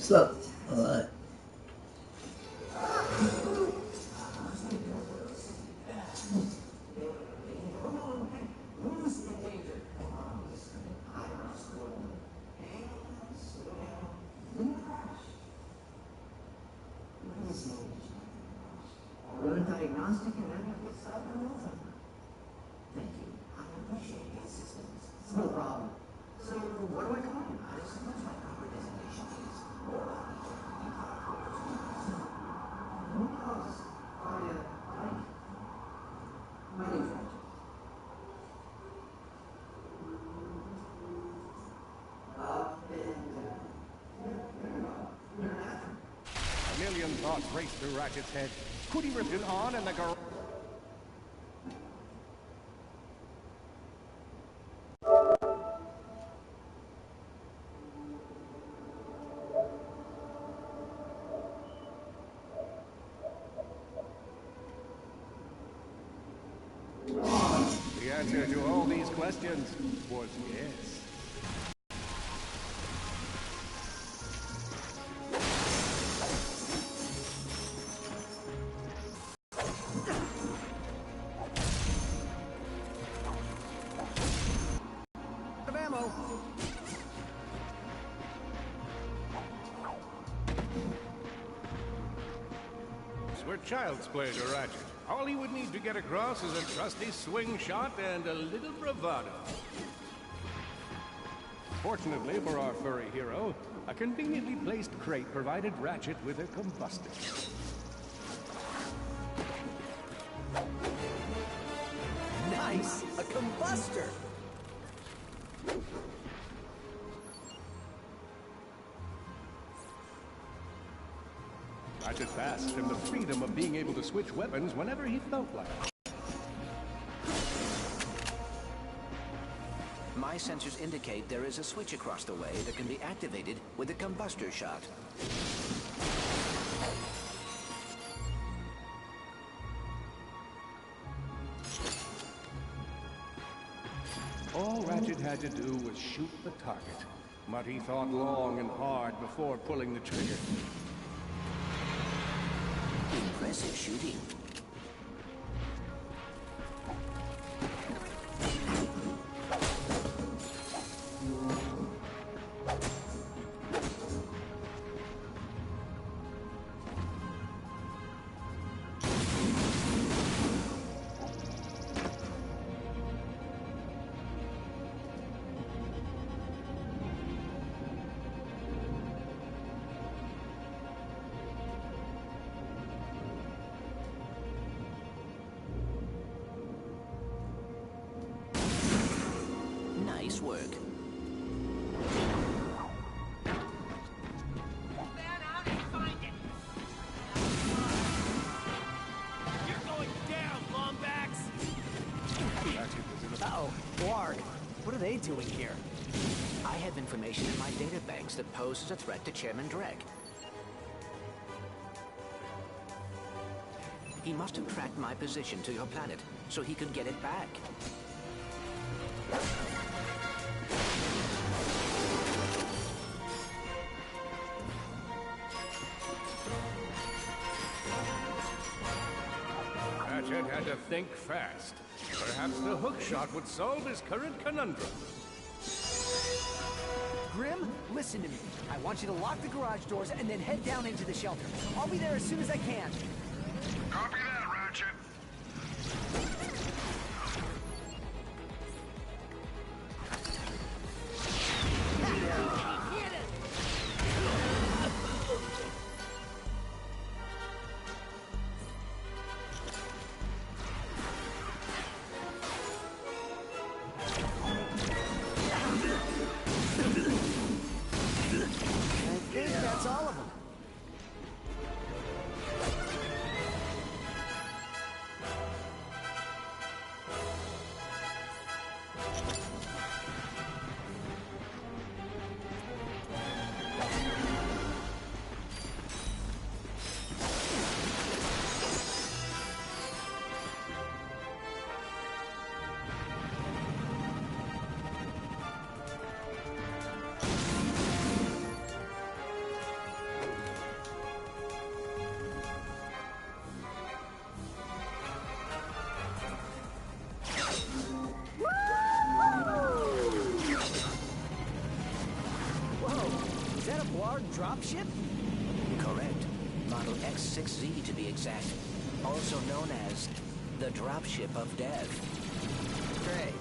So, uh, diagnostic and medical supplements. Thank you. I appreciate the assistance. No problem. So, what do I call you? I suppose my proper designation is my name's Roger. A million thoughts raced through Ratchet's head. Could he rip it on in the garage? The answer to all these questions was yes. Of ammo. We're child's play to Ratchet. All he would need to get across is a trusty swing shot and a little bravado. Fortunately for our furry hero, a conveniently placed crate provided Ratchet with a combustor. Nice! A combustor! Ratchet basked in the freedom of being able to switch weapons whenever he felt like it. My sensors indicate there is a switch across the way that can be activated with a combustor shot. All Ratchet had to do was shoot the target, but he thought long and hard before pulling the trigger. Impressive shooting. Nice work. Uh-oh, Blarg. What are they doing here? I have information in my data banks that poses a threat to Chairman Drek. He must have tracked my position to your planet, so he could get it back. Ratchet had to think fast. Perhaps the hook shot would solve his current conundrum. Grim, listen to me. I want you to lock the garage doors and then head down into the shelter. I'll be there as soon as I can. Copy that, Ratchet. I think that's all of them. PS4 dropship? Correct. Model X6Z to be exact. Also known as the dropship of death. Great.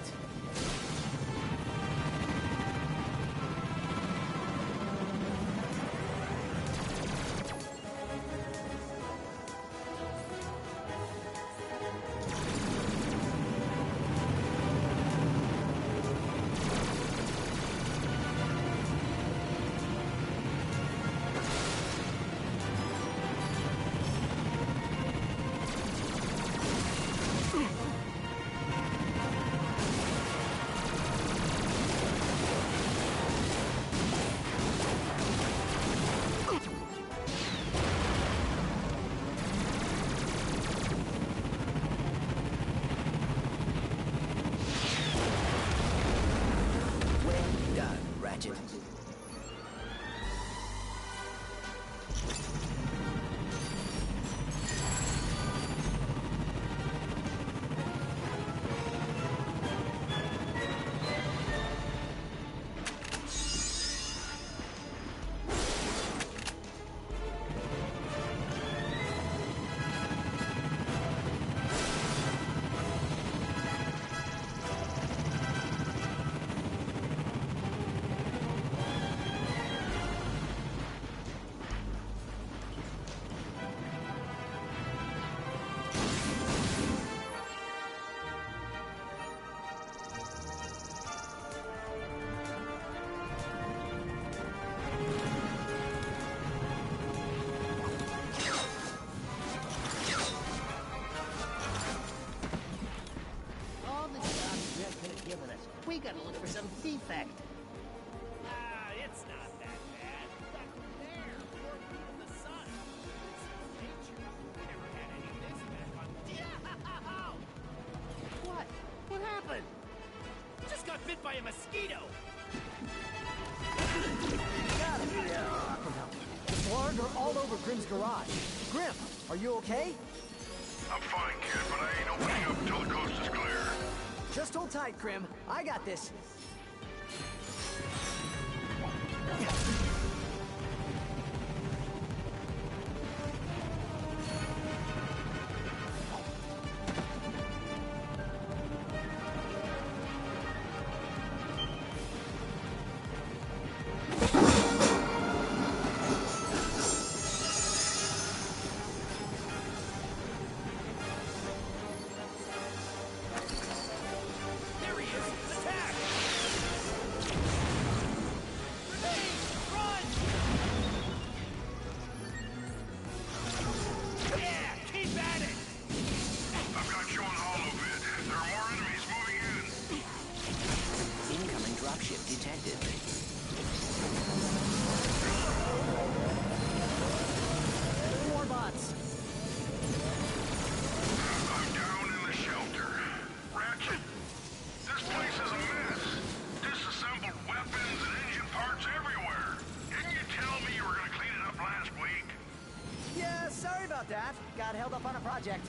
Well done, Ratchet. All the jobs Red could have given us. We gotta look for some defect. It's not that bad. Back from there, 4 feet in the sun. It's nature. We never had any of this back on. What? What happened? Just got bit by a mosquito. Gotta be from hell. The Blarg are all over Grimm's garage. Grimm, are you okay? I'm fine, kid, but I ain't opening up until the coast is clear. Just hold tight, Grimm. I got this. There he is. Attack! Hey, run! Yeah, keep at it. I've got you on holovid. There are more enemies moving in. Incoming dropship detected. More bots. I'm down in the shelter. Ratchet, this place is a mess. Disassembled weapons and engine parts everywhere. Didn't you tell me you were gonna clean it up last week? Yeah, sorry about that. Got held up on a project.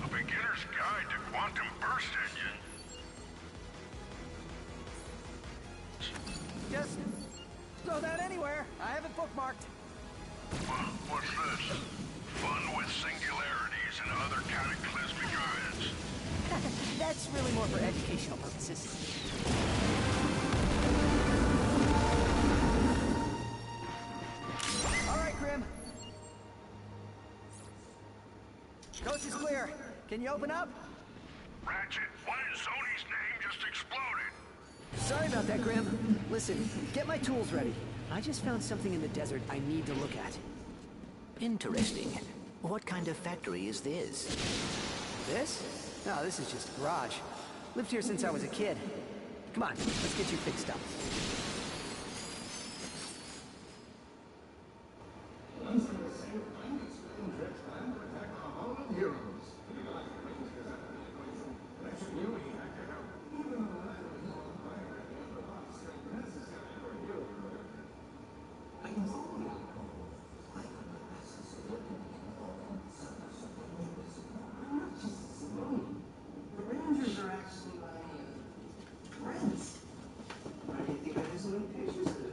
A beginner's guide to quantum burst engine. Just throw that anywhere. I have it bookmarked. What's this? Fun with singularities and other cataclysmic events. That's really more for educational purposes. All right, Grim. Coast is clear. Can you open up? Ratchet, what in Sony's name just exploded? Sorry about that, Grim. Listen, get my tools ready. I just found something in the desert I need to look at. Interesting. What kind of factory is this? This? No, this is just a garage. Lived here since I was a kid. Come on, let's get you fixed up. The Rangers are actually my friends. Why do you think I have so many pictures of them?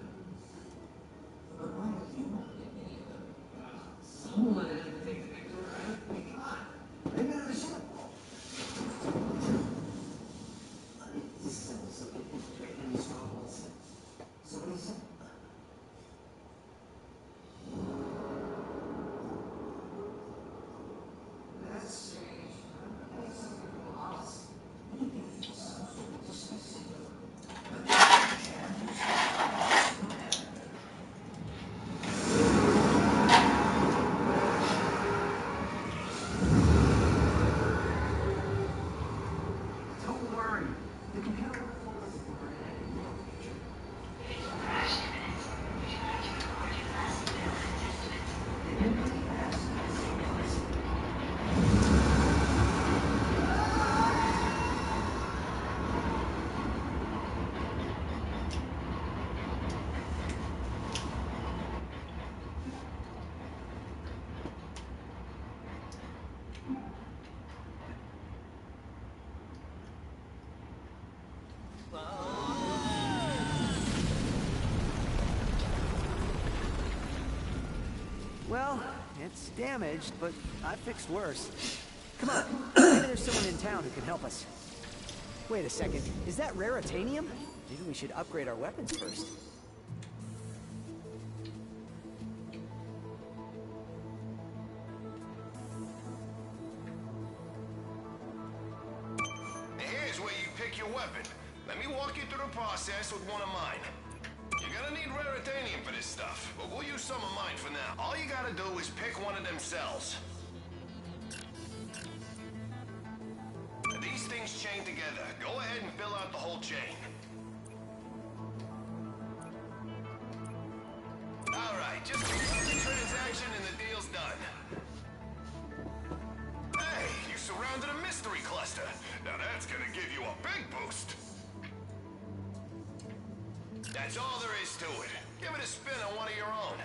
Well, it's damaged, but I fixed worse. Come on, maybe there's someone in town who can help us. Wait a second, is that raritanium? Maybe we should upgrade our weapons first. Here's where you pick your weapon. Let me walk you through the process with one of mine. You're gonna need raritanium for this stuff, but we'll use some of mine for now. All you gotta do is pick one of them cells. These things chain together. Go ahead and fill out the whole chain. Alright, just complete the transaction and the deal's done. Hey, you surrounded a mystery cluster. Now that's gonna give you a big boost. That's all there is to it. Give it a spin on one of your own.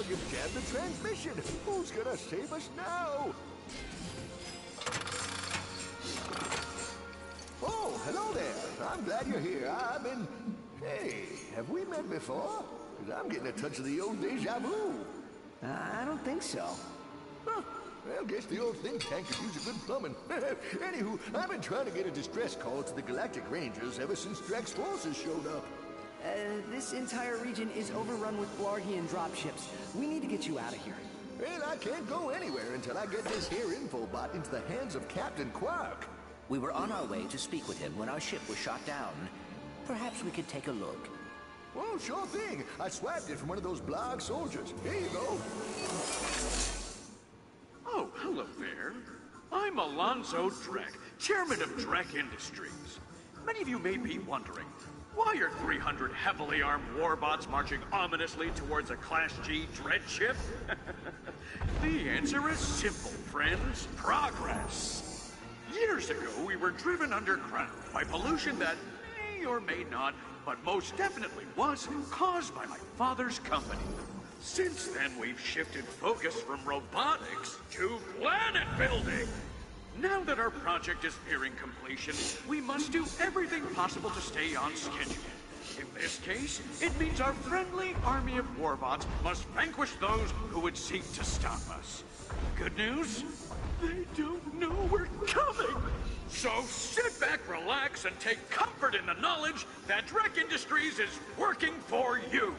You've jammed the transmission. Who's gonna save us now? Oh, hello there. I'm glad you're here. Hey, have we met before? 'Cause I'm getting a touch of the old deja vu. I don't think so. Huh. Well, guess the old think tank could use a good plumbing. Anywho, I've been trying to get a distress call to the Galactic Rangers ever since Drax's forces showed up. This entire region is overrun with Blargian dropships. We need to get you out of here. Well, I can't go anywhere until I get this here infobot into the hands of Captain Quark. We were on our way to speak with him when our ship was shot down. Perhaps we could take a look. Oh, sure thing. I swapped it from one of those Blarg soldiers. Here you go. Oh, hello there. I'm Alonzo Drek, chairman of Drek Industries. Many of you may be wondering, why are 300 heavily armed warbots marching ominously towards a Class G dread ship? The answer is simple, friends. Progress. Years ago, we were driven underground by pollution that may or may not, but most definitely was, caused by my father's company. Since then, we've shifted focus from robotics to planet building. Now that our project is nearing completion, we must do everything possible to stay on schedule. In this case, it means our friendly army of warbots must vanquish those who would seek to stop us. Good news? They don't know we're coming! So sit back, relax, and take comfort in the knowledge that Drek Industries is working for you!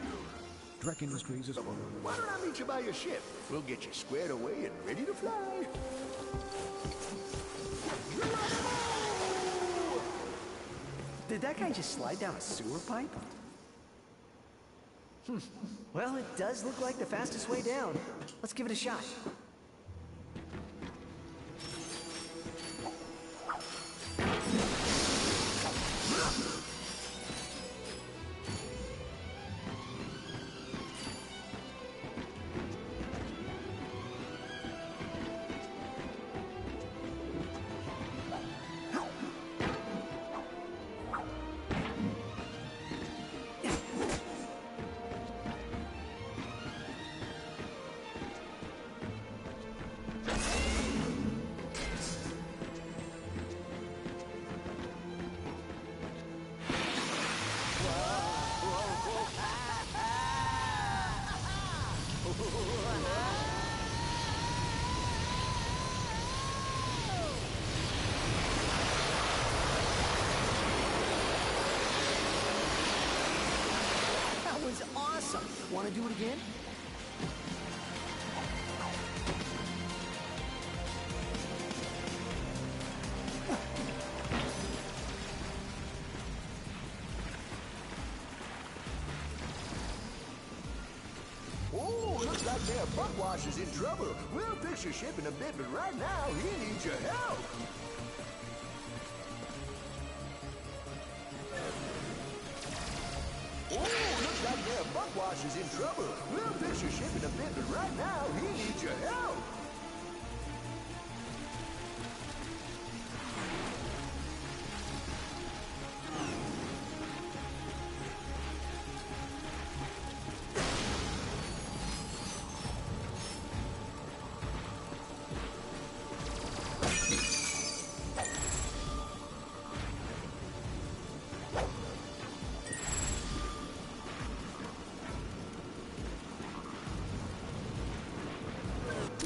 Drek Industries is... Why don't I meet you by your ship? We'll get you squared away and ready to fly. Did that guy just slide down a sewer pipe? Well, it does look like the fastest way down. Let's give it a shot. That was awesome! Want to do it again? Oh, looks like their buckwash is in trouble. We'll fix your ship in a bit, but right now, he needs your help. Oh, looks like their buckwash is in trouble. We'll fix your ship in a bit, but right now, he needs your help.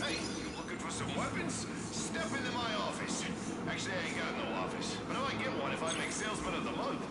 Hey, you looking for some weapons? Step into my office. Actually, I ain't got no office, but I might get one if I make Salesman of the Month.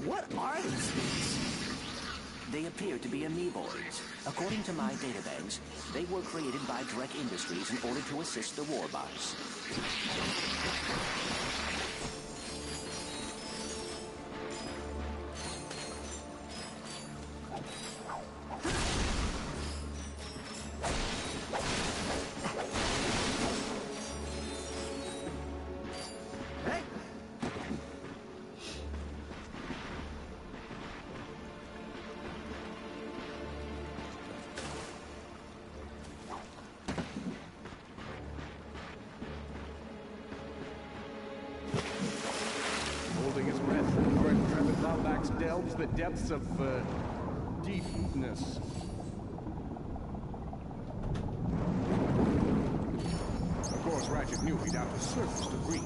What are these things? They appear to be amoeboids. According to my databanks, they were created by Drek Industries in order to assist the warbots. Hey! Holding his breath, our intrepid Valvax delves the depths of, deepness. Of course, Ratchet knew he'd have to surface to breathe.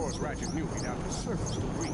course, Ratchet knew he'd have to surface to breathe.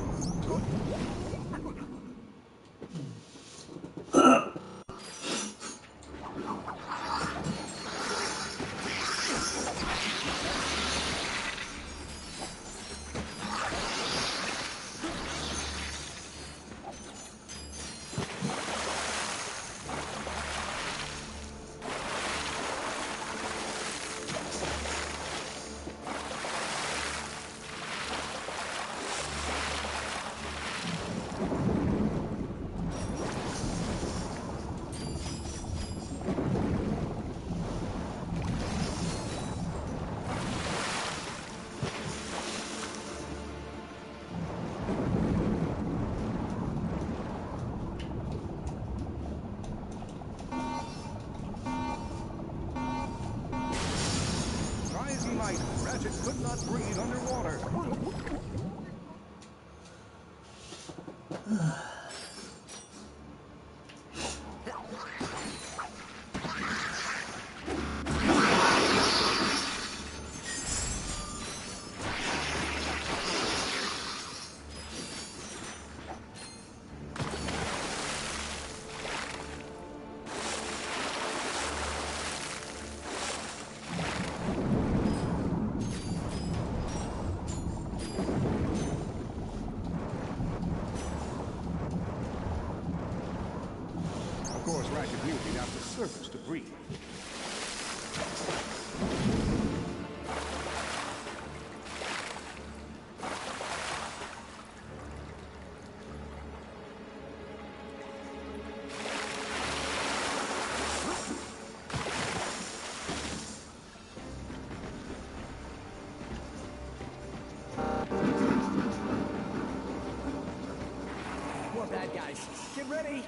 Ratchet could not breathe underwater. Of course, Ratchet knew he'd have to surface to breathe. More bad guys. Get ready!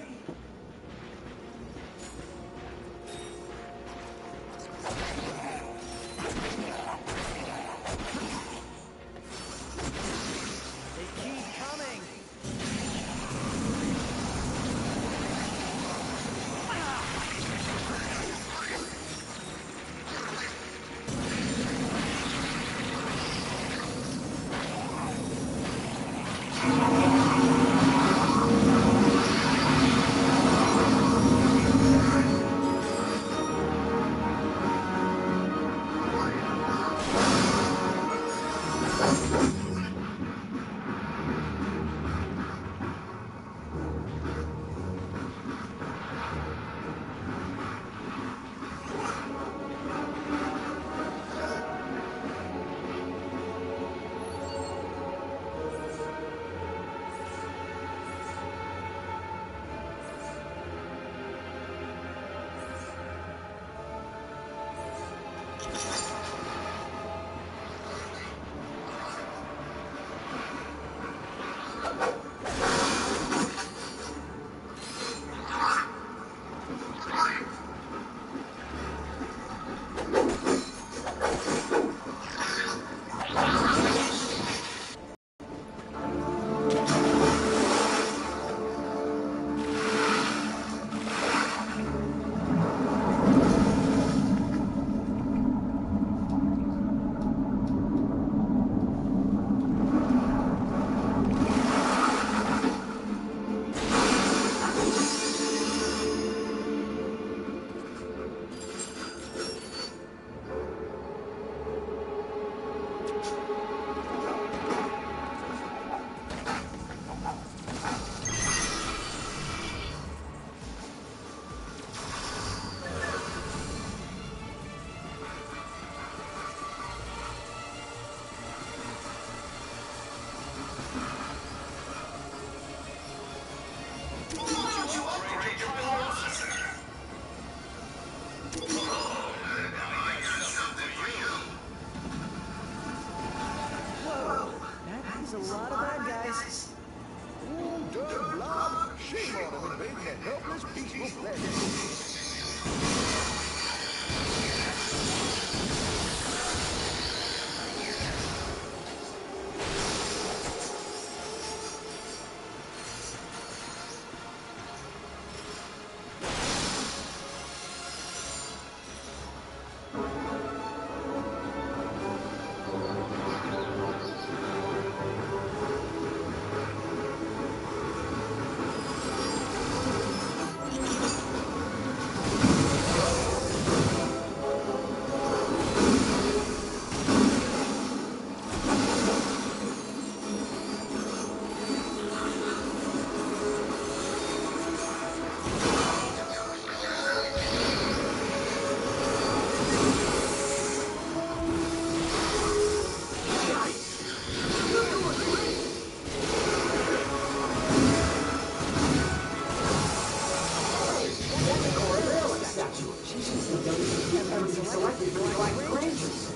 They keep coming! selected for the Galactic Rangers.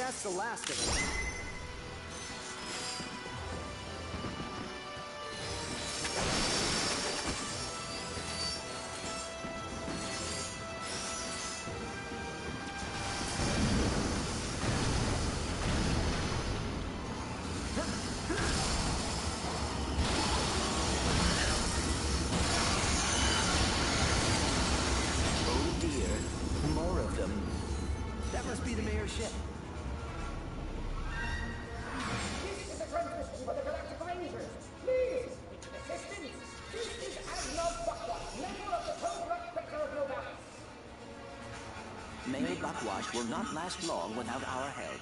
that's the last of them. Oh dear, more of them. That must be the mayor's ship. This is a transmission for the Galactic Rangers. Please, assistance. This is Admiral Buckwash, member of the Cobra Spectre of Novus. Mayor Buckwash will not last long without our help.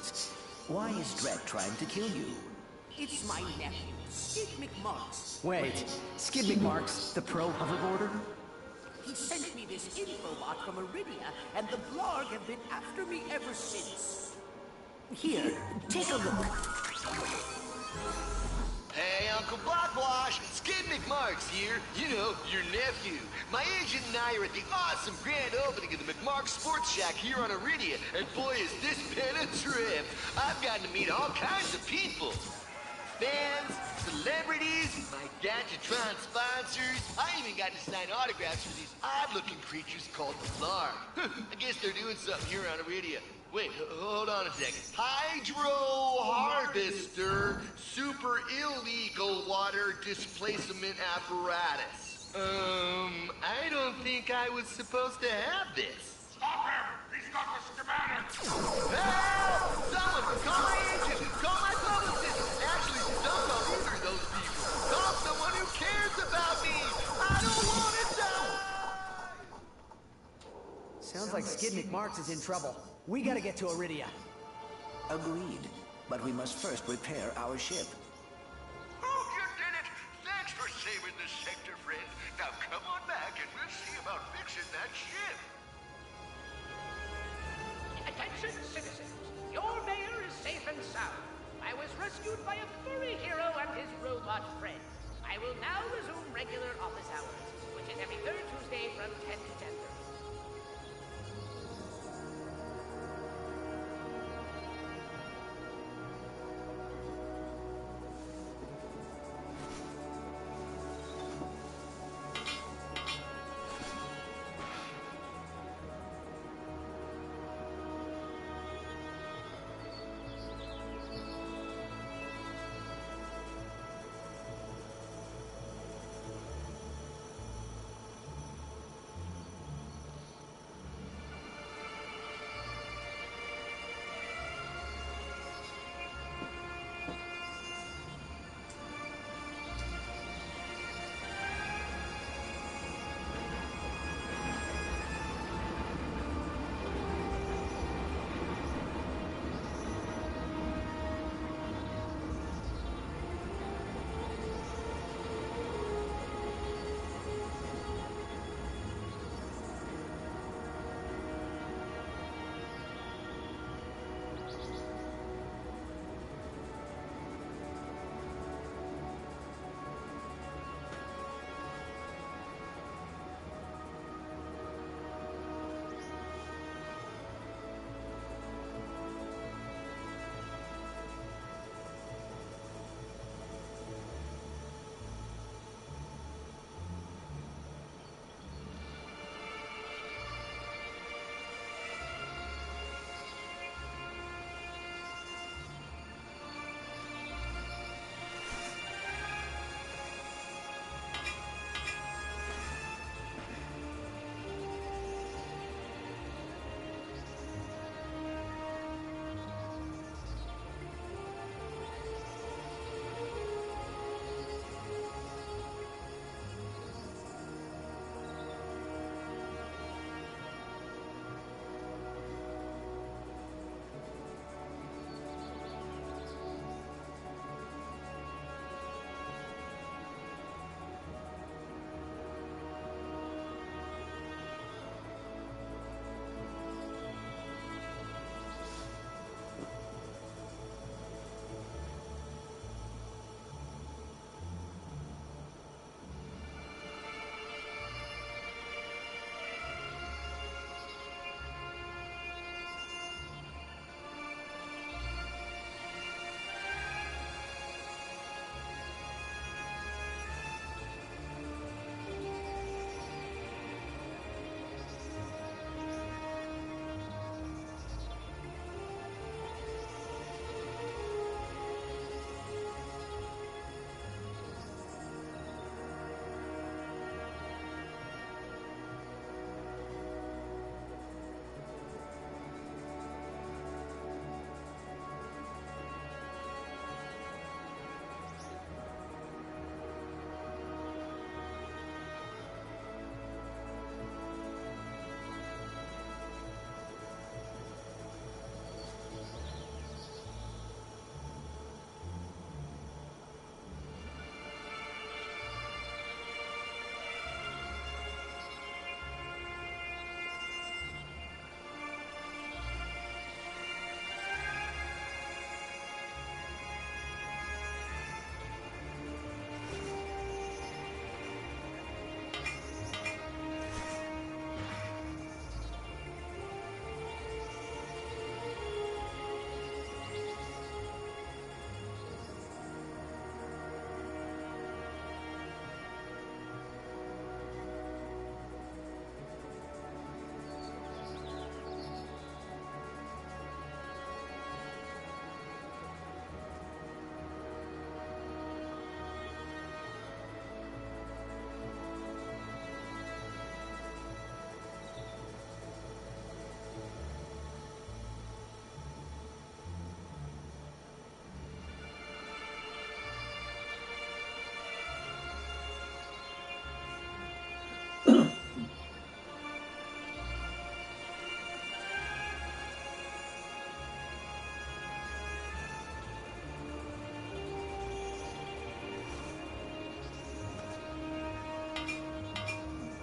citizens. Why is Drek trying to kill you? It's my nephew, Skid McMarks. Wait, Skid McMarks, the pro hoverboarder? He sent me this infobot from Iridia, and the Blarg have been after me ever since. Here, take a look. Hey, Uncle Blackwash, Skid McMarks here. You know, your nephew. My agent and I are at the awesome grand opening of the McMarks Sports Shack here on Iridia, and boy, is this been a trip. I've gotten to meet all kinds of people. Fans, celebrities, my Gadgetron sponsors. I even got to sign autographs for these odd-looking creatures called the Blarg. I guess they're doing something here on Iridia. Wait, hold on a second. Hydro Harvester Super Illegal Water Displacement Apparatus. I don't think I was supposed to have this. Stop him! He's got the schematics! Help! Someone, call my agent! Call my publicist! Actually, don't call either of those people. Call someone who cares about me! I don't want to die! Sounds like Skid McMarks is in trouble. We gotta get to Iridia. Agreed. But we must first repair our ship. Oh, you did it! Thanks for saving the sector, friend. Now come on back and we'll see about fixing that ship. Attention, citizens. Your mayor is safe and sound. I was rescued by a furry hero and his robot friend. I will now resume regular office hours, which is every third Tuesday from 10 to 10:30.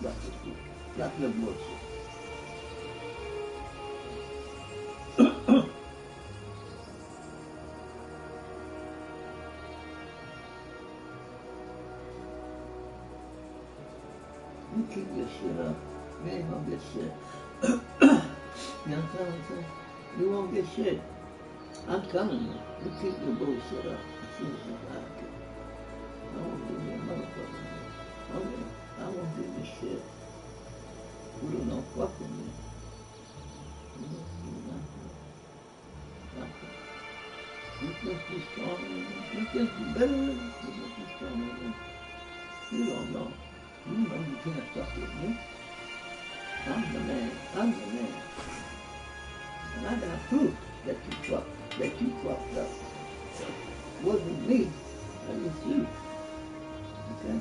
That's the truth. That's the bullshit. You keep your shit up. You ain't gonna get shit. You know what I'm saying? You won't get shit. I'm telling you. You keep your bullshit up. As soon as I like it. I won't give you a motherfucker. Oh yeah. I won't give you shit. You don't fuck with me. You think you're stronger than me? You think you're better than me? You think you're stronger than me? You don't know. You know you can't fuck with me. I'm the man. I'm the man. And I got proof that you fucked up. It wasn't me, it was you. Okay?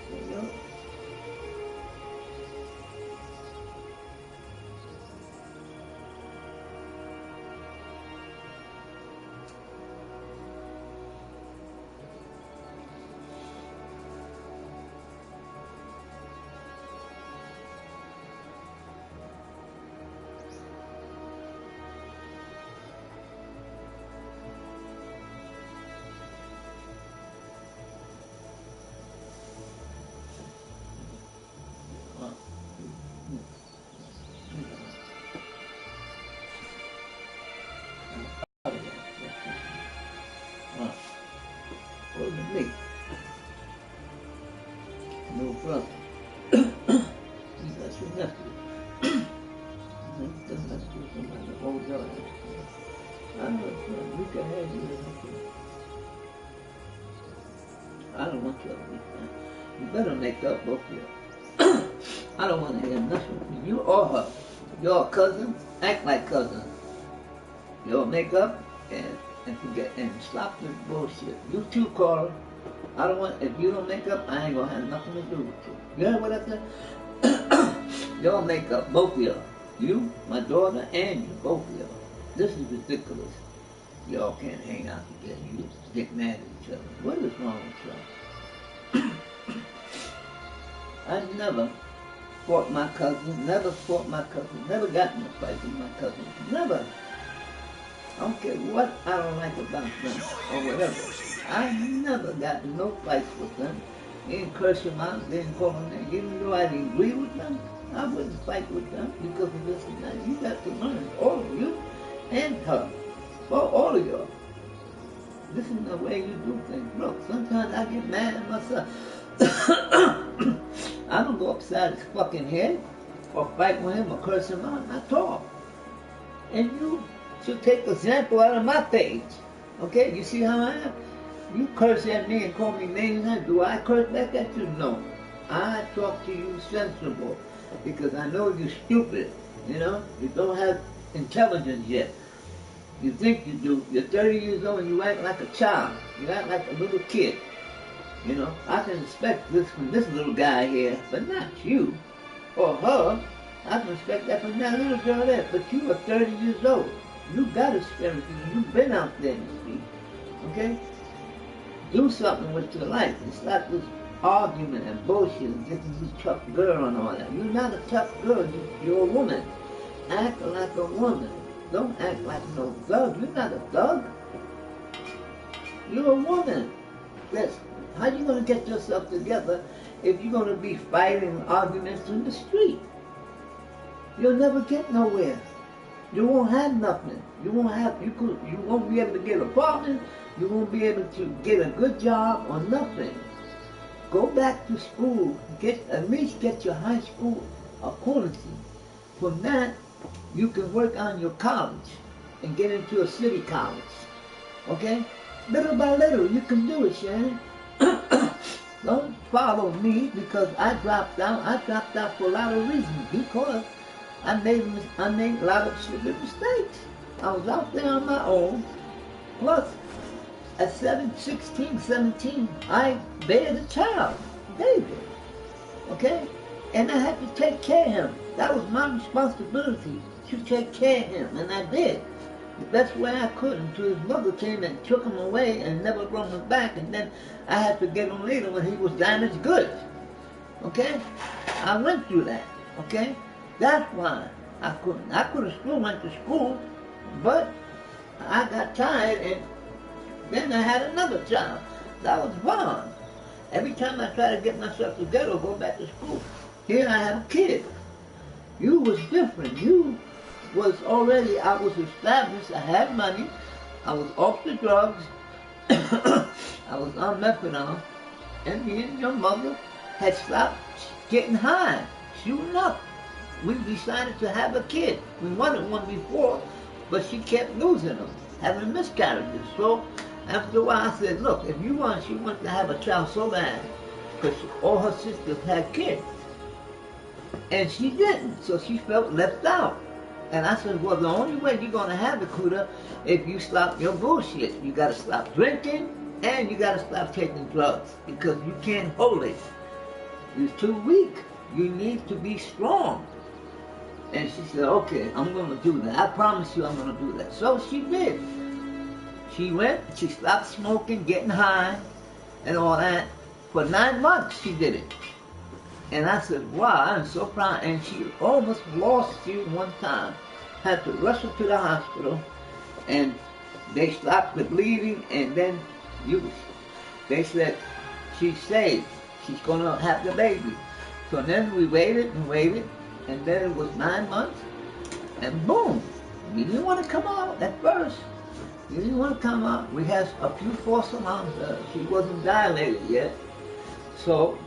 So, yo. Wasn't me. No brother. You got your nephew. You got nephew, somebody holds your ass. I understand. We can have you as a friend. I don't want you to be friends. You better make up both of you. I don't want to hear nothing from you or her. Your cousin, act like cousins. You'll make up and forget and stop this bullshit. You too, Carla. I don't want, if you don't make up, I ain't gonna have nothing to do with you. You heard what I said? Y'all make up, both of y'all. You, my daughter, and you, both of y'all. This is ridiculous. Y'all can't hang out together. You get mad at each other. What is wrong with y'all? I never fought my cousin, never got in a fight with my cousin, never. I don't care what I don't like about them or whatever. I never got in no fights with them. Didn't curse them out, didn't call them names. Even though I didn't agree with them, I wouldn't fight with them because of this and that. You got to learn, all of you and her. Well, all of y'all. This is the way you do things. Look, sometimes I get mad at myself. I don't go upside his fucking head or fight with him or curse him out. I talk. And you should take example out of my page. Okay, you see how I am? You curse at me and call me names, and do I curse back at you? No. I talk to you sensible because I know you're stupid. You know, you don't have intelligence yet. You think you do. You're 30 years old and you act like a child. You act like a little kid. You know, I can expect this from this little guy here, but not you or her. I can expect that from that little girl there, but you are 30 years old. You got experience. You've been out there in the street. Okay? Do something with your life. It's not this argument and bullshit and getting you tough girl and all that. You're not a tough girl. You're a woman. Act like a woman. Don't act like no thug. You're not a thug. You're a woman. Yes. How you going to get yourself together if you're going to be fighting arguments in the street? You'll never get nowhere. You won't have nothing. You won't be able to get an apartment. You won't be able to get a good job or nothing. Go back to school. At least get your high school equivalency. From that, you can work on your college and get into a city college. Okay? Little by little, you can do it, Shannon. Don't follow me because I dropped out. I dropped out for a lot of reasons because I made a lot of stupid mistakes. I was out there on my own. Plus, at 16, 17, I bared a child, David. Okay? And I had to take care of him. That was my responsibility, to take care of him, and I did. The best way I could until his mother came and took him away and never brought him back, and then I had to get him later when he was damaged goods. Okay? I went through that. Okay? That's why I couldn't. I could have still went to school, but I got tired, and then I had another child. That was Vaughn. Every time I try to get myself together, go back to school. Here I have a kid. You was different. You was already, I was established, I had money, I was off the drugs, I was on methadone, and me and your mother had stopped getting high, shooting up. We decided to have a kid. We wanted one before, but she kept losing them, having miscarriages. So after a while I said, look, if you want, she wants to have a child so bad, because all her sisters had kids. And she didn't, so she felt left out. And I said, well, the only way you're going to have it, Kuda, if you stop your bullshit. You got to stop drinking, and you got to stop taking drugs, because you can't hold it. You're too weak. You need to be strong. And she said, okay, I'm going to do that. I promise you I'm going to do that. So she did. She went, she stopped smoking, getting high, and all that. For 9 months she did it. And I said, wow, I'm so proud. And she almost lost you one time. Had to rush her to the hospital, and they stopped the bleeding, and then they said, she's saved. She's going to have the baby. So then we waited and waited, and then it was 9 months, and boom. You didn't want to come out at first. You didn't want to come out. We had a few false alarms. She wasn't dilated yet. So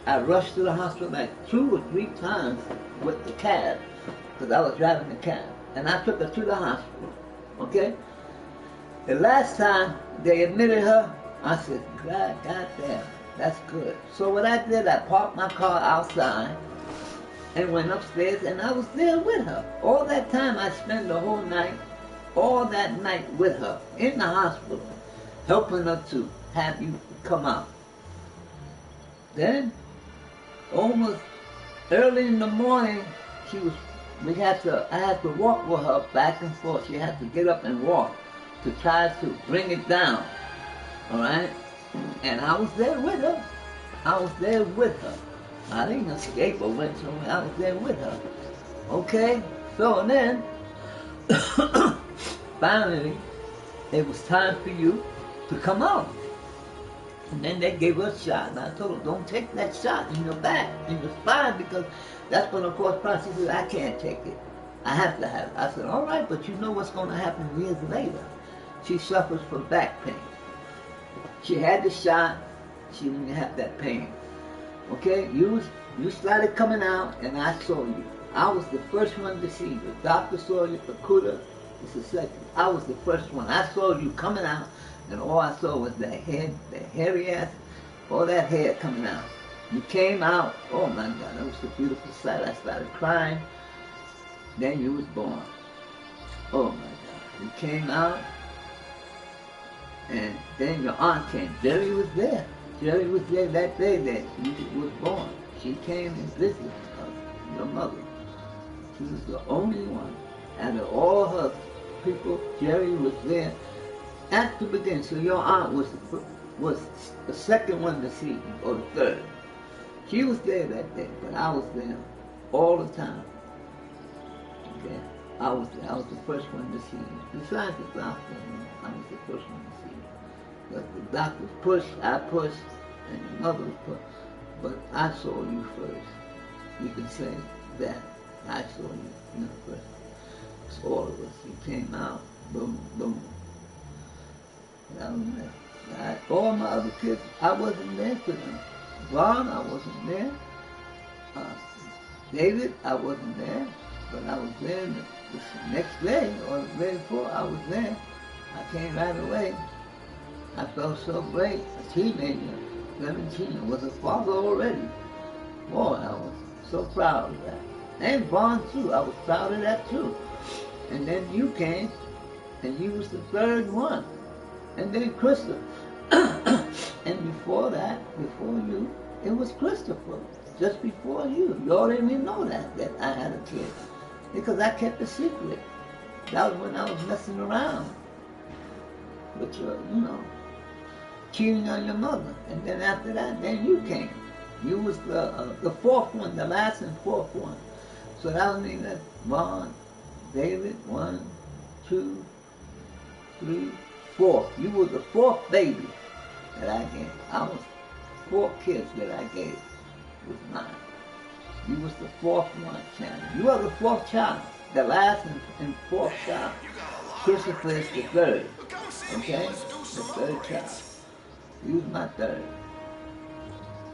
I rushed to the hospital like 2 or 3 times with the cab, because I was driving the cab. And I took her to the hospital, okay? The last time they admitted her, I said, God damn, that's good. So what I did, I parked my car outside and went upstairs, and I was there with her. All that time I spent the whole night, all that night with her in the hospital, helping her to have you come out. Then, almost early in the morning, I had to walk with her back and forth. She had to get up and walk to try to bring it down, all right? And I was there with her. I was there with her. I didn't escape or went somewhere. I was there with her, okay? So then, finally, it was time for you to come out. And then they gave her a shot, and I told her, don't take that shot in your back, in your spine, because that's going to cause problems. She said, I can't take it. I have to have it. I said, all right, but you know what's going to happen years later. She suffers from back pain. She had the shot, she didn't have that pain. Okay, you started coming out, and I saw you. I was the first one to see you. The doctor saw you, the Kuda was the second. I was the first one. I saw you coming out, and all I saw was that head, that hairy ass, all that hair coming out. You came out, oh my God, that was a beautiful sight. I started crying. Then you was born. Oh my God. You came out, and then your aunt came. Jerry was there. Jerry was there that day that you was born. She came and visited your mother. She was the only one. Out of all her people, Jerry was there at the beginning. So your aunt was the second one to see you, or the third. She was there that day, but I was there all the time. Okay? I was there. I was the first one to see you. Besides the doctor, I was the first one to see you. But the doctors pushed, I pushed, and your mother was pushed. But I saw you first. You can say that. I saw you first. It's all of us. You came out, boom, boom. All my other kids, I wasn't there for them. Ron, I wasn't there. David, I wasn't there. But I was there the next day, or the day before, I was there. I came right away. I felt so great. A teenager, 17, was a father already. Boy, I was so proud of that. And Vaughn too, I was proud of that too. And then you came, and you was the third one. And then Christopher. And before that, before you, it was Christopher. Just before you. Y'all didn't even know that I had a kid. Because I kept a secret. That was when I was messing around with your, cheating on your mother. And then after that, then you came. You was the fourth one, the last and fourth one. So that would mean that Ron, David, 1, 2, 3, 4. You were the fourth baby that I gave. I was 4 kids that I gave. It was mine. You was the fourth one, Shannon. You are the fourth child. The last and fourth child. Christopher is the third. Okay? The third child. He was my third.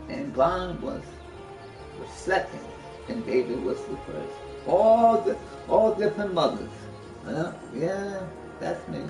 And Ron was the second. And David was the first. All different mothers. Huh? Yeah, that's me.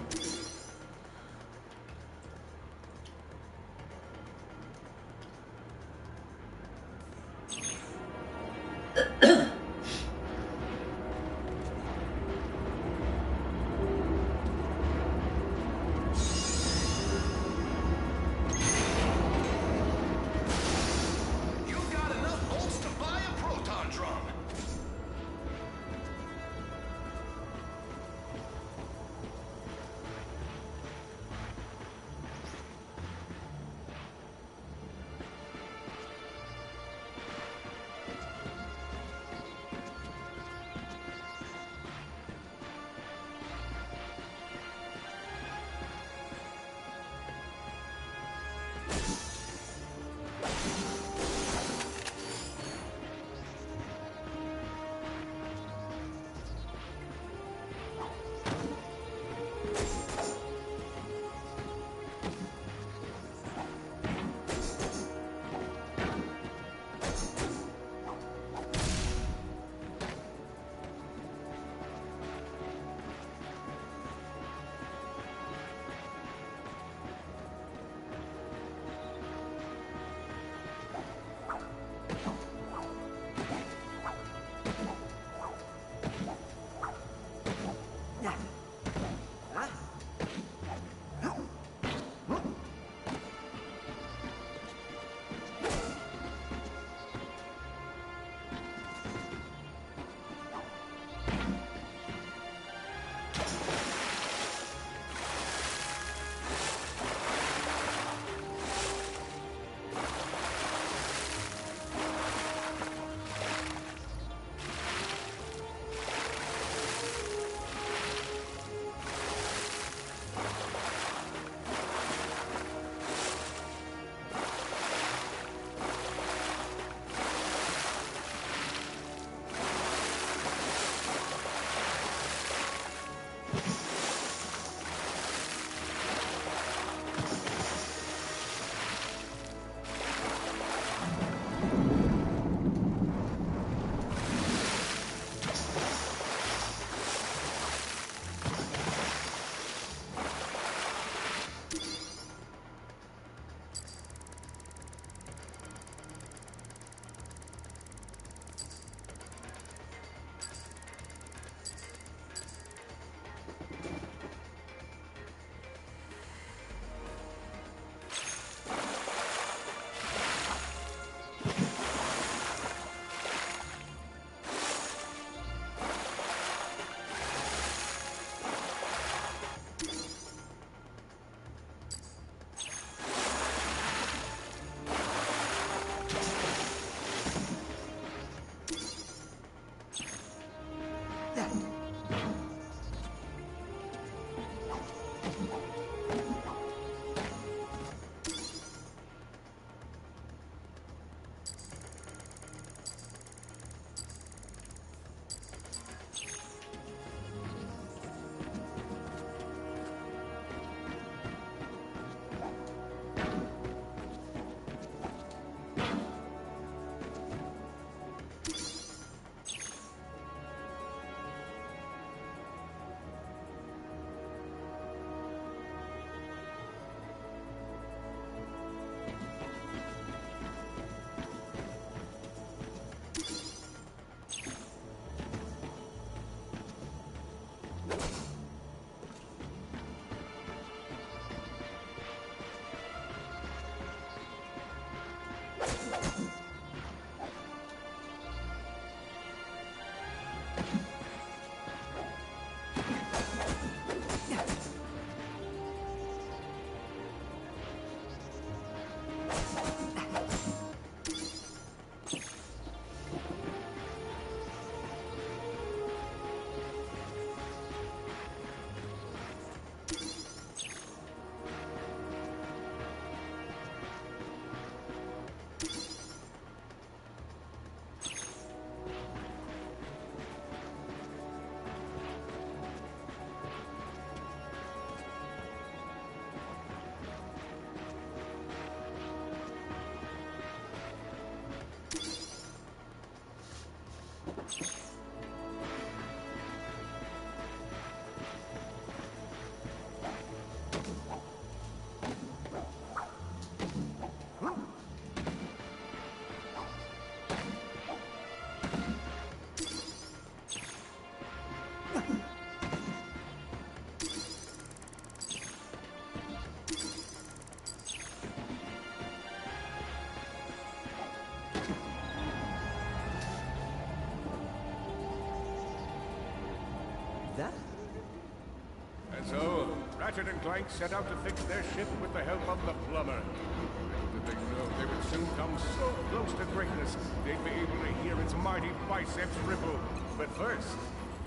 So, Ratchet and Clank set out to fix their ship with the help of the plumber. Little did they know they would soon come so close to greatness, they'd be able to hear its mighty biceps ripple. But first,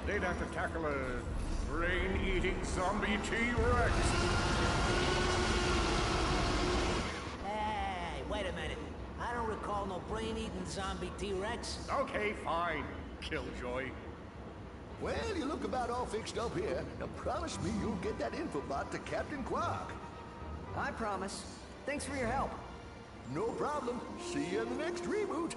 they'd have to tackle a brain-eating zombie T-Rex. Hey, wait a minute. I don't recall no brain-eating zombie T-Rex. Okay, fine, Killjoy. Well, you look about all fixed up here. Now promise me you'll get that infobot to Captain Quark. I promise. Thanks for your help. No problem. See you in the next reboot.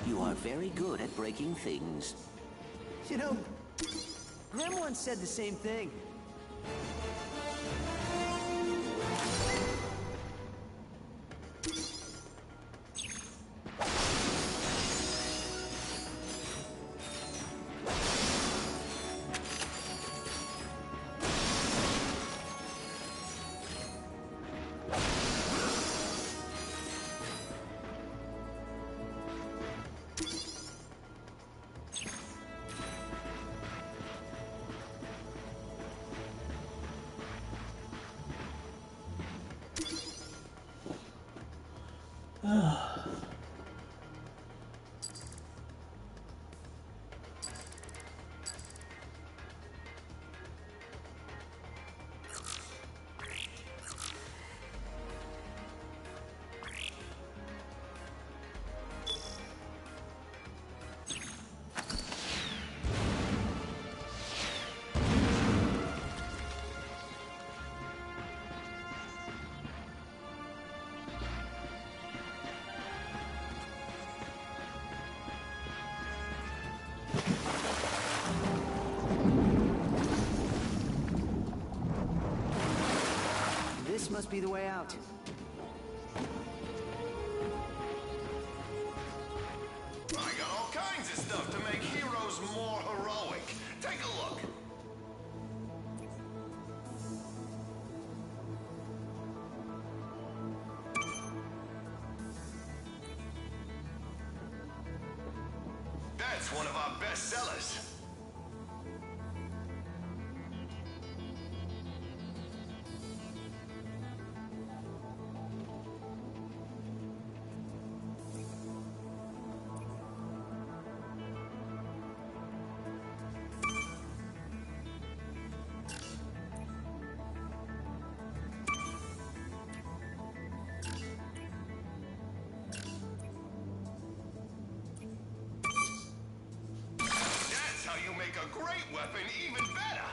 You are very good at breaking things. You know, Grim once said the same thing. must be the way out. I got all kinds of stuff to make heroes more heroic. Take a look. That's one of our best sellers. That's how you make a great weapon even better.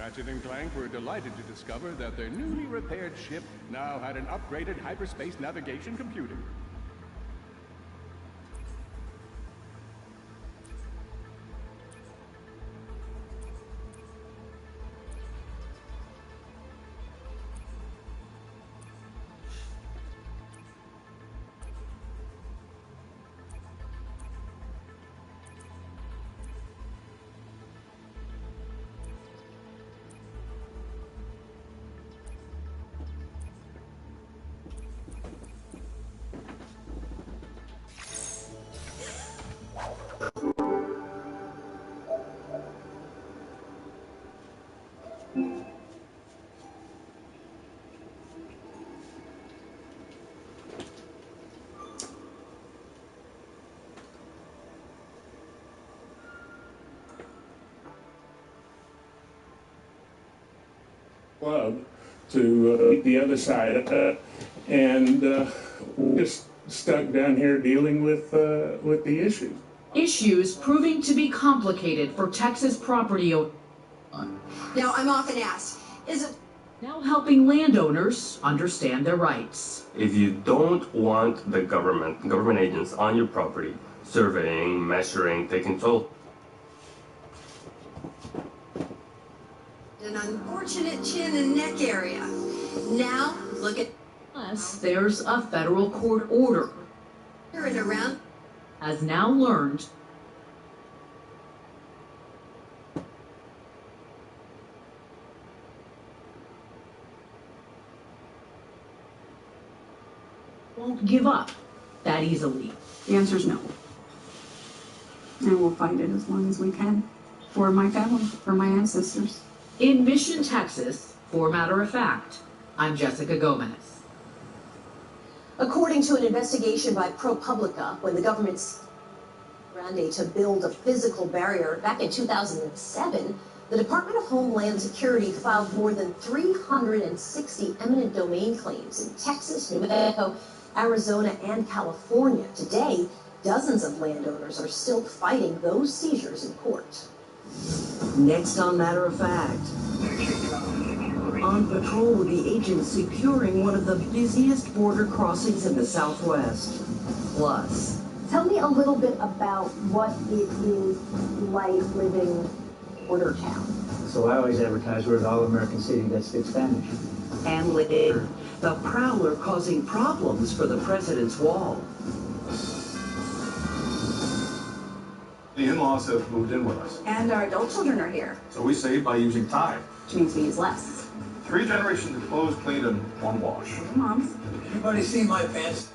Ratchet and Clank were delighted to discover that their newly repaired ship now had an upgraded hyperspace navigation computer. Club to the other side, and just stuck down here dealing with the issues. Issues proving to be complicated for Texas property owners. Now I'm often asked, is it Now helping landowners understand their rights. If you don't want the government agents on your property, surveying, measuring, taking toll. an unfortunate chin and neck area? Now look at. Plus, there's a federal court order. And around. Has now learned. Won't give up that easily. The answer is no. And we'll fight it as long as we can. For my family, for my ancestors. In Mission, Texas, for matter of fact, I'm Jessica Gomez. According to an investigation by ProPublica, when the government's Grande to build a physical barrier back in 2007, the Department of Homeland Security filed more than 360 eminent domain claims in Texas, New Mexico, Arizona, and California. Today, dozens of landowners are still fighting those seizures in court. Next on Matter of Fact. On patrol with the agents securing one of the busiest border crossings in the Southwest. Plus, tell me a little bit about what it is like living border town. So I always advertise we're the all-American city that speaks Spanish. And later, the prowler causing problems for the president's wall. The in-laws have moved in with us. And our adult children are here. So we save by using Tide. Which means we use less. 3 generations of clothes cleaned in 1 wash. Moms. Anybody see my pants?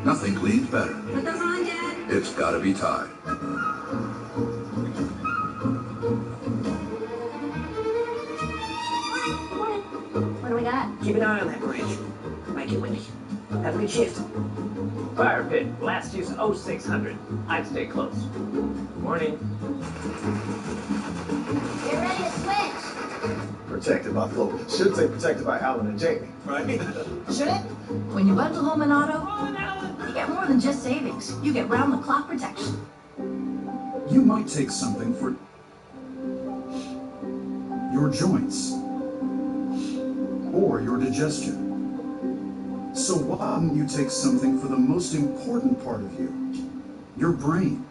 Nothing cleans better. Put those on, Dad. It's gotta be Tide. What do we got? Keep an eye on that bridge. Might get windy. Have a good shift. Fire pit, blast use 0600. I'd stay close. Morning. Get ready to switch. Protected by Flo. Should say protected by Alan and Jamie, right? Should it? When you bundle home an auto, you get more than just savings. You get round-the-clock protection. You might take something for your joints or your digestion. So why wouldn't you take something for the most important part of you, your brain?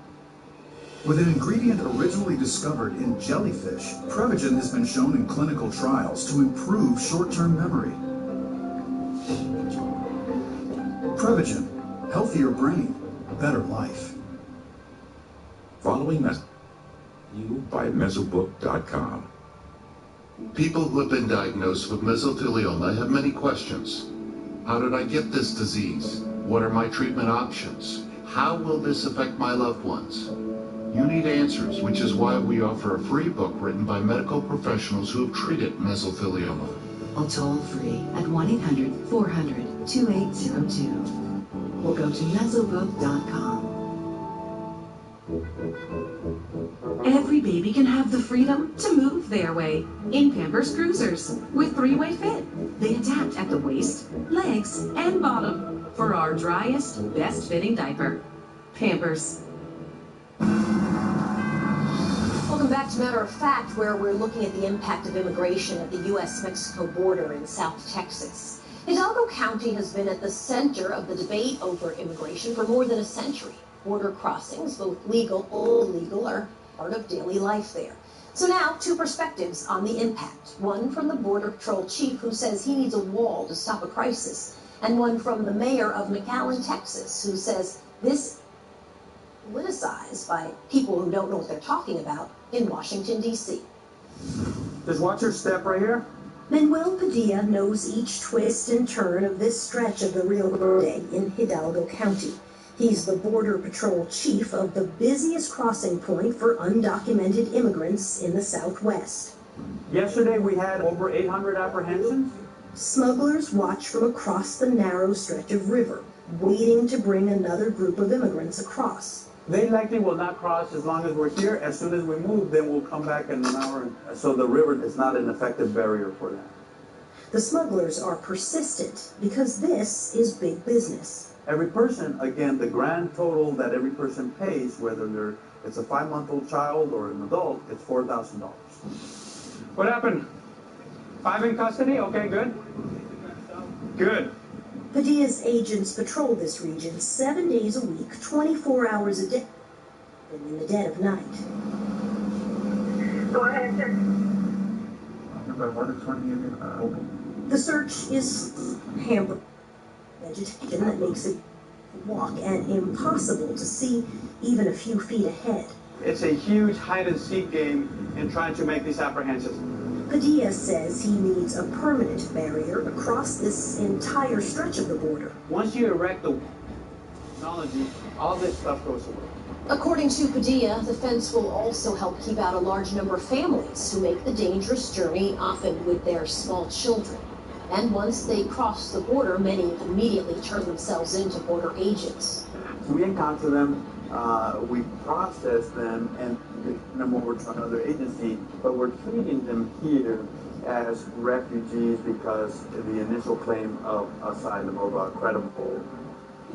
With an ingredient originally discovered in jellyfish, Prevagen has been shown in clinical trials to improve short-term memory. Prevagen, healthier brain, better life. Following you by mesobook.com. People who have been diagnosed with mesothelioma have many questions. How did I get this disease? What are my treatment options? How will this affect my loved ones? You need answers, which is why we offer a free book written by medical professionals who have treated mesothelioma. Or toll free at 1-800-400-2802. Or go to mesobook.com. Every baby can have the freedom to move their way in Pampers Cruisers with 3-way fit. They adapt at the waist, legs, and bottom for our driest, best fitting diaper. Pampers. Welcome Welcome back to Matter of Fact, where we're looking at the impact of immigration at the U.S.-Mexico border in South Texas. Hidalgo County has been at the center of the debate over immigration for more than a century. Border crossings, both legal and illegal, are part of daily life there. So now, two perspectives on the impact. One from the Border Patrol chief, who says he needs a wall to stop a crisis, and one from the mayor of McAllen, Texas, who says this politicized by people who don't know what they're talking about in Washington, D.C. Just watch your step right here. Manuel Padilla knows each twist and turn of this stretch of the Rio Grande in Hidalgo County. He's the Border Patrol chief of the busiest crossing point for undocumented immigrants in the Southwest. Yesterday we had over 800 apprehensions. Smugglers watch from across the narrow stretch of river, waiting to bring another group of immigrants across. They likely will not cross as long as we're here. As soon as we move, then we'll come back in an hour. So the river is not an effective barrier for that. The smugglers are persistent because this is big business. Every person, again, the grand total that every person pays, whether it's a 5-month-old child or an adult, it's $4,000. What happened? 5 in custody? Okay, good. Good. Padilla's agents patrol this region 7 days a week, 24 hours a day, and in the dead of night. Go ahead, sir. The search is hampered by vegetation that makes it walk and impossible to see even a few feet ahead. It's a huge hide-and-seek game in trying to make these apprehensions. Padilla says he needs a permanent barrier across this entire stretch of the border. Once you erect the technology, all this stuff goes away. According to Padilla, the fence will also help keep out a large number of families who make the dangerous journey, often with their small children. And once they cross the border, many immediately turn themselves into border agents. We encounter them, we process them, and them over to another agency, but we're treating them here as refugees because the initial claim of asylum or credible.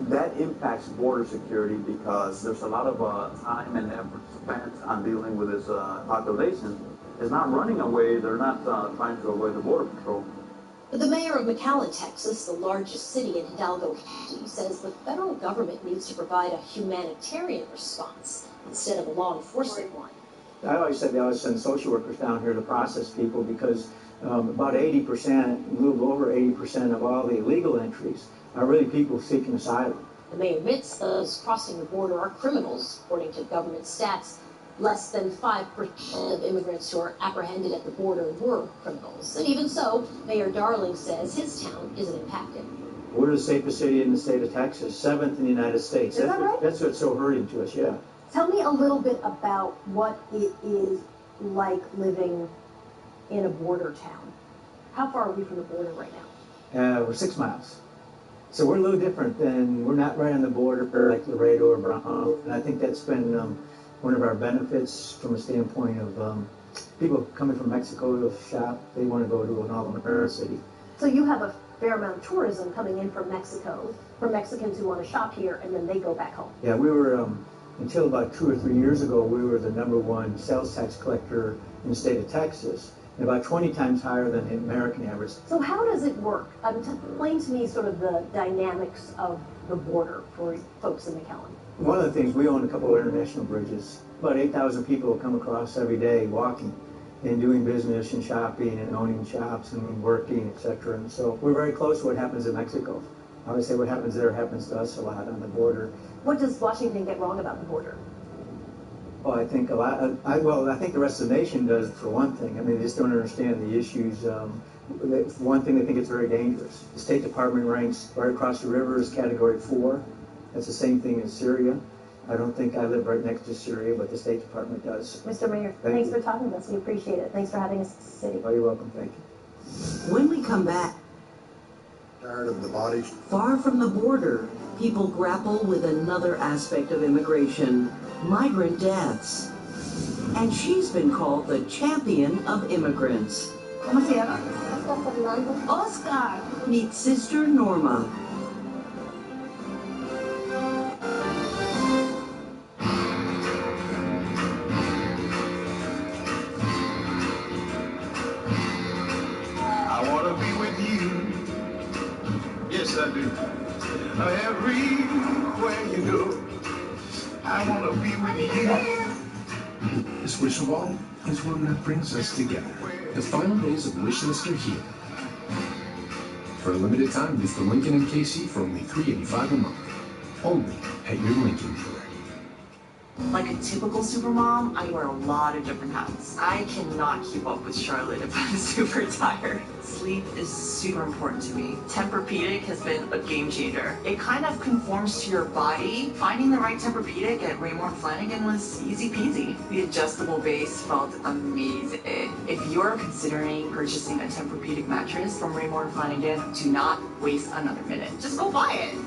That impacts border security because there's a lot of time and effort spent on dealing with this population. It's not running away, they're not trying to avoid the border patrol. But the mayor of McAllen, Texas, the largest city in Hidalgo County, says the federal government needs to provide a humanitarian response instead of a law enforcement one. I always said they always send social workers down here to process people because about 80%, a little over 80% of all the illegal entries are really people seeking asylum. The mayor admits those crossing the border are criminals. According to government stats, less than 5% of immigrants who are apprehended at the border were criminals. And even so, Mayor Darling says his town isn't impacted. We're the safest city in the state of Texas, 7th in the United States. Is that right? That's what's so hurting to us, yeah. Tell me a little bit about what it is like living in a border town. How far are we from the border right now? We're 6 miles. So we're a little different than, we're not right on the border like Laredo or Brown. And I think that's been one of our benefits from a standpoint of people coming from Mexico to shop. They want to go to an all-American city. So you have a fair amount of tourism coming in from Mexico, from Mexicans who want to shop here, and then they go back home. Yeah, we were, until about 2 or 3 years ago, we were the #1 sales tax collector in the state of Texas, and about 20 times higher than the American average. So how does it work? Explain to me sort of the dynamics of the border for folks in McAllen. One of the things, we own a couple of international bridges. About 8,000 people come across every day walking and doing business and shopping and owning shops and working, etc. And so we're very close to what happens in Mexico. I would say what happens there happens to us a lot on the border. What does Washington get wrong about the border? Well, I think a lot. I think the rest of the nation does, for one thing. I mean, they just don't understand the issues. For one thing, they think it's very dangerous. The State Department ranks right across the river as Category 4. That's the same thing as Syria. I don't think I live right next to Syria, but the State Department does. Mr. Mayor, thanks for talking to us. We appreciate it. Thanks for having us in the city. Oh, you're welcome. Thank you. When we come back, tired of the bodies. Far from the border, people grapple with another aspect of immigration, migrant deaths. And she's been called the champion of immigrants. ¿Cómo se llama? Oscar. Meet Sister Norma. I do. Everywhere you go, I want to be with you. This wish of all is one that brings us together. The final days of Wish List are here. For a limited time, use the Lincoln and KC for only $3.85 a month. Only at your Lincoln dealer. Like a typical supermom, I wear a lot of different hats. I cannot keep up with Charlotte if I'm super tired. Sleep is super important to me. Tempur-Pedic has been a game changer. It kind of conforms to your body. Finding the right Tempur-Pedic at Raymore & Flanigan was easy peasy. The adjustable base felt amazing. If you're considering purchasing a Tempur-Pedic mattress from Raymore & Flanigan, do not waste another minute. Just go buy it.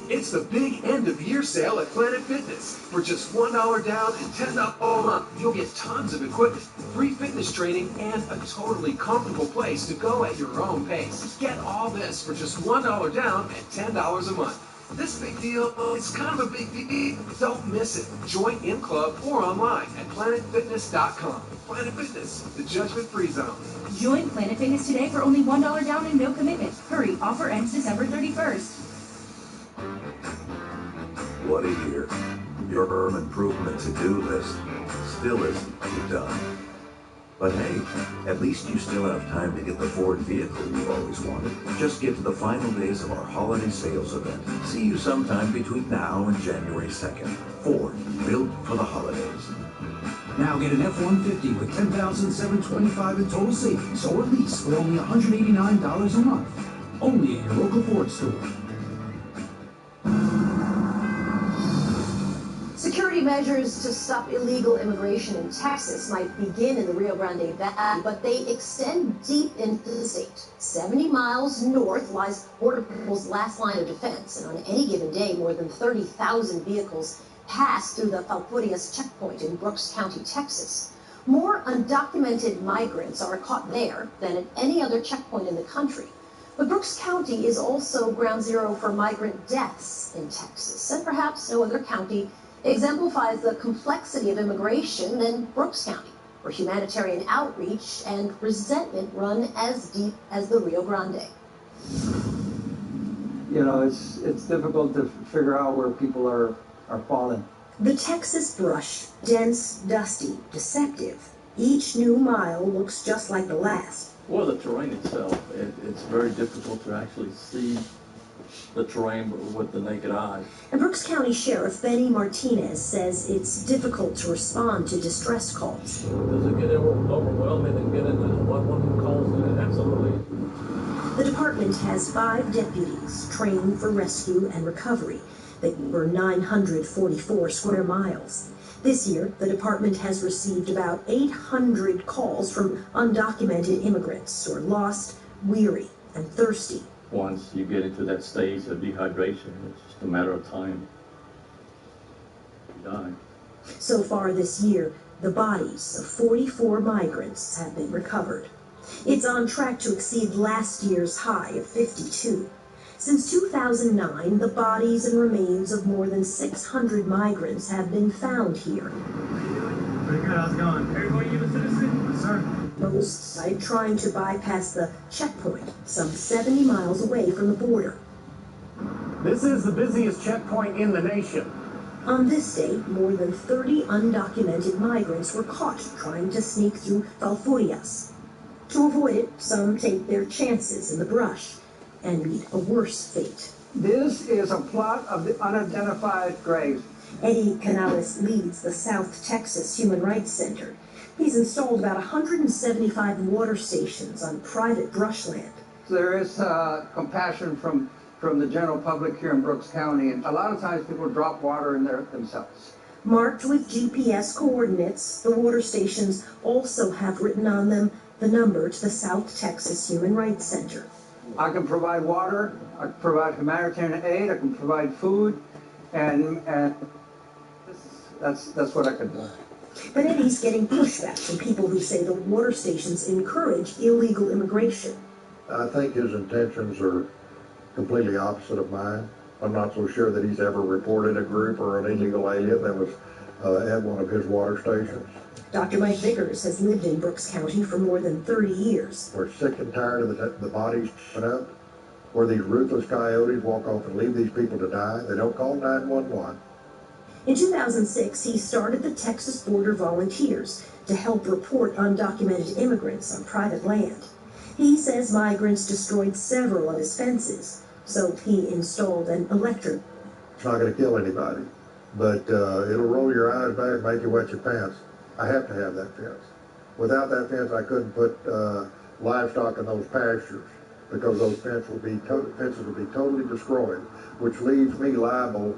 It's the big end-of-year sale at Planet Fitness. For just $1 down and $10 a month, you'll get tons of equipment, free fitness training, and a totally comfortable place to go at your own pace. Get all this for just $1 down and $10 a month. This big deal, it's kind of a big deal. Don't miss it. Join in club or online at planetfitness.com. Planet Fitness, the judgment-free zone. Join Planet Fitness today for only $1 down and no commitment. Hurry, offer ends December 31st. What a year. Your home improvement to-do list still isn't done. But hey, at least you still have time to get the Ford vehicle you've always wanted. Just get to the final days of our holiday sales event. See you sometime between now and January 2nd. Ford, built for the holidays. Now get an F-150 with $10,725 in total savings or lease for only $189 a month. Only at your local Ford store. Security measures to stop illegal immigration in Texas might begin in the Rio Grande Valley, but they extend deep into the state. 70 miles north lies Border Patrol's last line of defense, and on any given day, more than 30,000 vehicles pass through the Falfurrias checkpoint in Brooks County, Texas. More undocumented migrants are caught there than at any other checkpoint in the country. But Brooks County is also ground zero for migrant deaths in Texas, and perhaps no other county exemplifies the complexity of immigration than Brooks County, where humanitarian outreach and resentment run as deep as the Rio Grande. You know, it's difficult to figure out where people are falling. The Texas brush, dense, dusty, deceptive. Each new mile looks just like the last. Well, the terrain itself, it's very difficult to actually see the terrain with the naked eye. And Brooks County Sheriff Benny Martinez says it's difficult to respond to distress calls. Does it get overwhelming and get into what one calls it? Absolutely. The department has 5 deputies trained for rescue and recovery. They cover 944 square miles. This year, the department has received about 800 calls from undocumented immigrants who are lost, weary, and thirsty. Once you get into that stage of dehydration, it's just a matter of time. You die. So far this year, the bodies of 44 migrants have been recovered. It's on track to exceed last year's high of 52. Since 2009, the bodies and remains of more than 600 migrants have been found here. Pretty good, how's it going? Everybody you a citizen? Yes, sir. Most by trying to bypass the checkpoint, some 70 miles away from the border. This is the busiest checkpoint in the nation. On this day, more than 30 undocumented migrants were caught trying to sneak through Falfurrias. To avoid it, some take their chances in the brush and meet a worse fate. This is a plot of the unidentified grave. Eddie Canales leads the South Texas Human Rights Center. He's installed about 175 water stations on private brushland. There is compassion from the general public here in Brooks County, and a lot of times people drop water in there themselves. Marked with GPS coordinates, the water stations also have written on them the number to the South Texas Human Rights Center. I can provide water, I can provide humanitarian aid, I can provide food, and that's what I can do. But Eddie's getting pushback from people who say the water stations encourage illegal immigration. I think his intentions are completely opposite of mine. I'm not so sure that he's ever reported a group or an illegal alien that was at one of his water stations. Dr. Mike Vickers has lived in Brooks County for more than 30 years. We're sick and tired of the bodies showing up, where these ruthless coyotes walk off and leave these people to die. They don't call 911. In 2006, he started the Texas Border Volunteers to help report undocumented immigrants on private land. He says migrants destroyed several of his fences, so he installed an electric. It's not going to kill anybody, but it'll roll your eyes back and make you wet your pants. I have to have that fence. Without that fence, I couldn't put livestock in those pastures, because those fences will be totally destroyed, which leaves me liable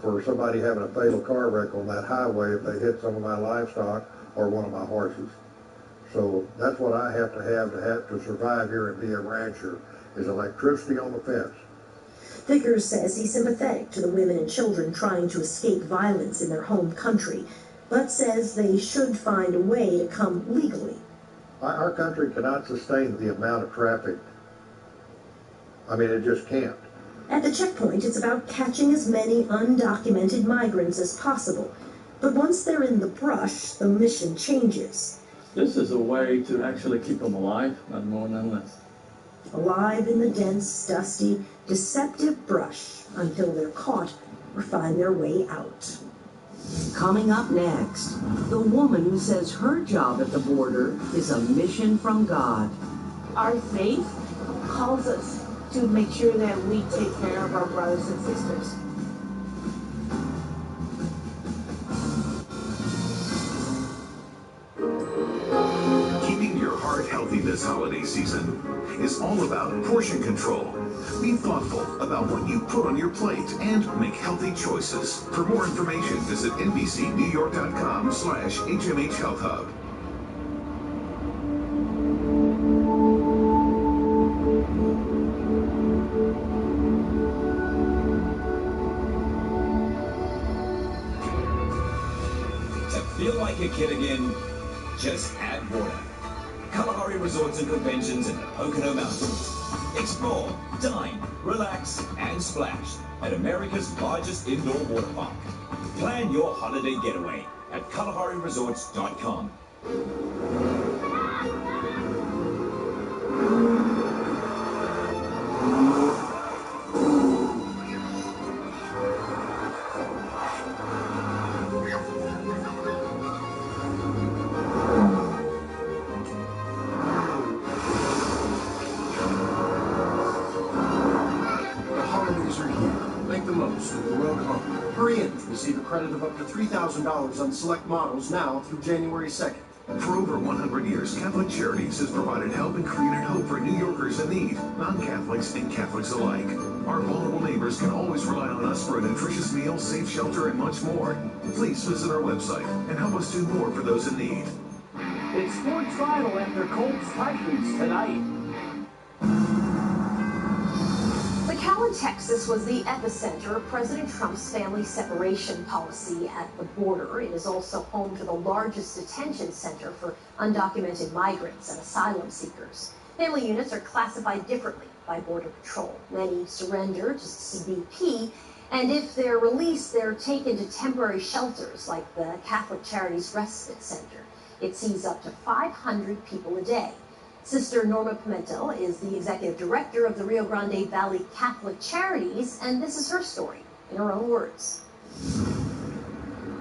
for somebody having a fatal car wreck on that highway if they hit some of my livestock or one of my horses. So that's what I have to survive here and be a rancher, is electricity on the fence. Vickers says he's sympathetic to the women and children trying to escape violence in their home country, but says they should find a way to come legally. Our country cannot sustain the amount of traffic. I mean, it just can't. At the checkpoint, it's about catching as many undocumented migrants as possible. But once they're in the brush, the mission changes. This is a way to actually keep them alive, not more than less. Alive in the dense, dusty, deceptive brush until they're caught or find their way out. Coming up next, the woman who says her job at the border is a mission from God. Our faith calls us to make sure that we take care of our brothers and sisters. Keeping your heart healthy this holiday season is all about portion control. Be thoughtful about what you put on your plate and make healthy choices. For more information, visit NBCNewYork.com/HMH Health Hub. To feel like a kid again, just add water. Kalahari Resorts and Conventions in the Pocono Mountains. Explore, dine, relax, and splash at America's largest indoor water park. Plan your holiday getaway at KalahariResorts.com. Receive a credit of up to $3,000 on select models now through January 2nd. For over 100 years, Catholic Charities has provided help and created hope for New Yorkers in need, non-Catholics and Catholics alike. Our vulnerable neighbors can always rely on us for a nutritious meal, safe shelter, and much more. Please visit our website and help us do more for those in need. It's sports final after Colts Titans tonight. McAllen, Texas was the epicenter of President Trump's family separation policy at the border. It is also home to the largest detention center for undocumented migrants and asylum seekers. Family units are classified differently by Border Patrol. Many surrender to CBP, and if they're released, they're taken to temporary shelters like the Catholic Charities Respite Center. It sees up to 500 people a day. Sister Norma Pimentel is the executive director of the Rio Grande Valley Catholic Charities, and this is her story in her own words.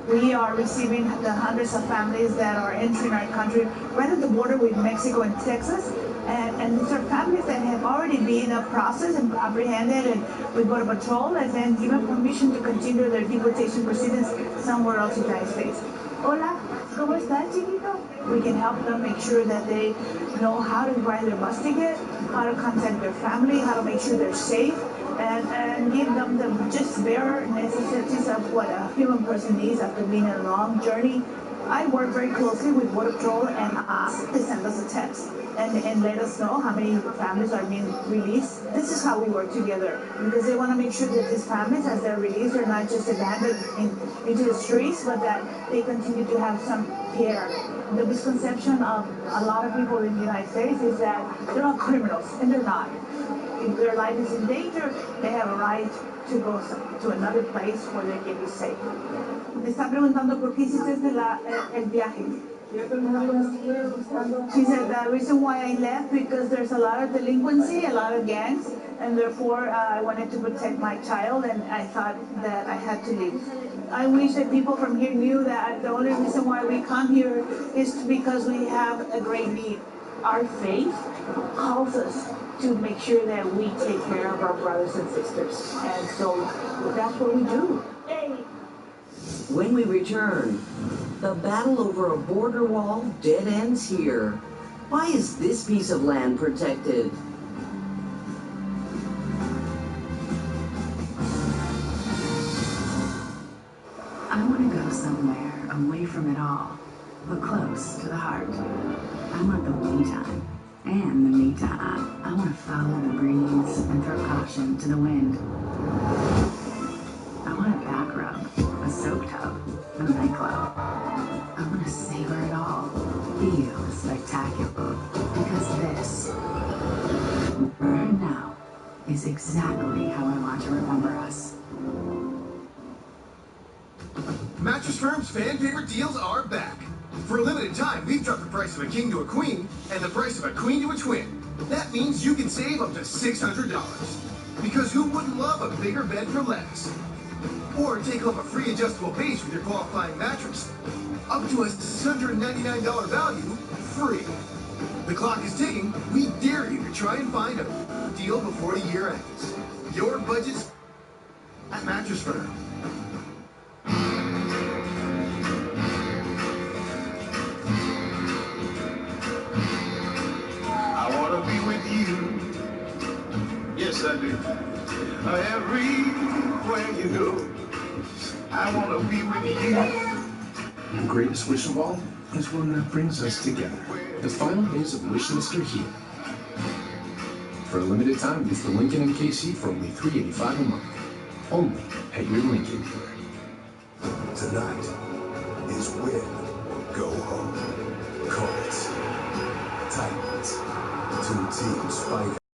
We are receiving the hundreds of families that are entering our country right at the border with Mexico and Texas. And these are families that have already been processed and apprehended and with Border Patrol and then given permission to continue their deportation proceedings somewhere else in the United States. Hola, ¿cómo estás, chiquito? We can help them make sure that they know how to buy their bus ticket, how to contact their family, how to make sure they're safe, and give them the just bare necessities of what a human person needs after being on a long journey. I work very closely with Border Patrol and ask to send us a text and let us know how many families are being released. This is how we work together, because they want to make sure that these families, as they're released, are not just abandoned into the streets, but that they continue to have some care. The misconception of a lot of people in the United States is that they're all criminals, and they're not. if their life is in danger, they have a right to go to another place where they can be safe. Me está preguntando por qué hiciste el viaje. She said the reason why I left because there's a lot of delinquency, a lot of gangs, and therefore I wanted to protect my child, and I thought that I had to leave. I wish that people from here knew that the only reason why we come here is because we have a great need. Our faith calls us to make sure that we take care of our brothers and sisters, and so that's what we do. When we return, the battle over a border wall dead ends here. Why is this piece of land protected? I want to go somewhere away from it all, but close to the heart. I want the me time and the me time. I want to follow the breeze and throw caution to the wind. I want a back rub, a soak tub, a nightclub. I want to savor it all, feel spectacular, because this, right now, is exactly how I want to remember us. Mattress Firm's fan favorite deals are back. For a limited time, we've dropped the price of a king to a queen and the price of a queen to a twin. That means you can save up to $600. Because who wouldn't love a bigger bed for less? Or take home a free adjustable base with your qualifying mattress. Up to a $699 value, free. The clock is ticking. We dare you to try and find a deal before the year ends. Your budget's at Mattress Firm. I wanna be with you. Yes, I do. Everywhere you go, I wanna be with you. The greatest wish of all is one that brings us together. The final days of Wishlist are here. For a limited time, use the Lincoln and KC for only $3.85 a month. Only at your Lincoln dealer. Tonight is win or go home. Colts, Titans, two teams fighting.